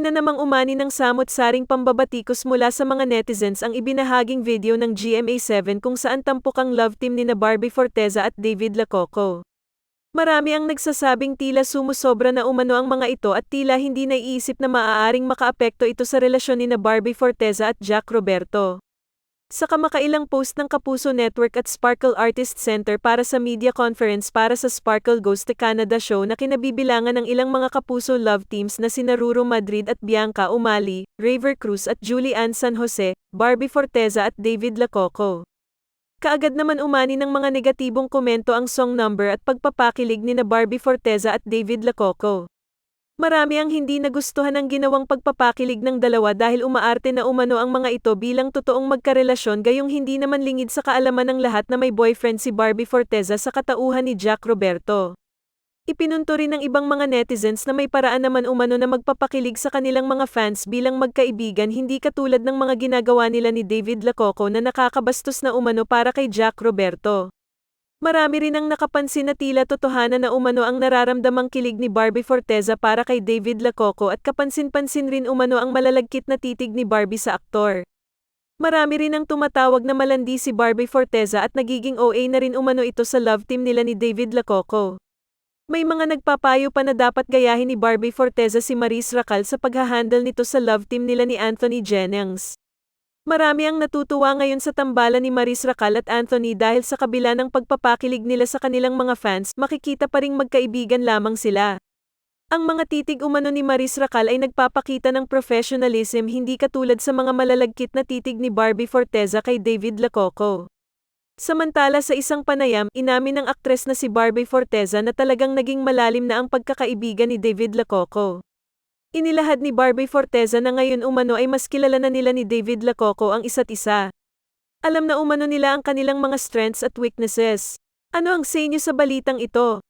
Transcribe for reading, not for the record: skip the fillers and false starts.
Muli na namang umani ng samot-saring pambabatikos mula sa mga netizens ang ibinahaging video ng GMA7 kung saan tampok ang love team nina Barbie Forteza at David Lococo. Marami ang nagsasabing tila sumusobra na umano ang mga ito at tila hindi naiisip na maaaring makaapekto ito sa relasyon nina Barbie Forteza at Jack Roberto. Sa kamakailang post ng Kapuso Network at Sparkle Artist Center para sa media conference para sa Sparkle Goes to Canada show na kinabibilangan ng ilang mga Kapuso love teams na sina Ruro Madrid at Bianca Umali, Raver Cruz at Julie Ann San Jose, Barbie Forteza at David Lococo. Kaagad naman umani ng mga negatibong komento ang song number at pagpapakilig nina Barbie Forteza at David Lococo. Marami ang hindi nagustuhan ang ginawang pagpapakilig ng dalawa dahil umaarte na umano ang mga ito bilang totoong magkarelasyon gayong hindi naman lingid sa kaalaman ng lahat na may boyfriend si Barbie Forteza sa katauhan ni Jack Roberto. Ipinunto rin ng ibang mga netizens na may paraan naman umano na magpapakilig sa kanilang mga fans bilang magkaibigan hindi katulad ng mga ginagawa nila ni David Lococo na nakakabastos na umano para kay Jack Roberto. Marami rin ang nakapansin na tila totohanan na umano ang nararamdamang kilig ni Barbie Forteza para kay David Lococo at kapansin-pansin rin umano ang malalagkit na titig ni Barbie sa aktor. Marami rin ang tumatawag na malandi si Barbie Forteza at nagiging OA na rin umano ito sa love team nila ni David Lococo. May mga nagpapayo pa na dapat gayahin ni Barbie Forteza si Maris Racal sa paghahandle nito sa love team nila ni Anthony Jennings. Marami ang natutuwa ngayon sa tambalan ni Maris Racal at Anthony dahil sa kabila ng pagpapakilig nila sa kanilang mga fans, makikita pa ring magkaibigan lamang sila. Ang mga titig umano ni Maris Racal ay nagpapakita ng professionalism hindi katulad sa mga malalagkit na titig ni Barbie Forteza kay David Lococo. Samantala sa isang panayam, inamin ng aktres na si Barbie Forteza na talagang naging malalim na ang pagkakaibigan ni David Lococo. Inilahad ni Barbie Forteza na ngayon umano ay mas kilala na nila ni David Lococo ang isa't isa. Alam na umano nila ang kanilang mga strengths at weaknesses. Ano ang say niyo sa balitang ito?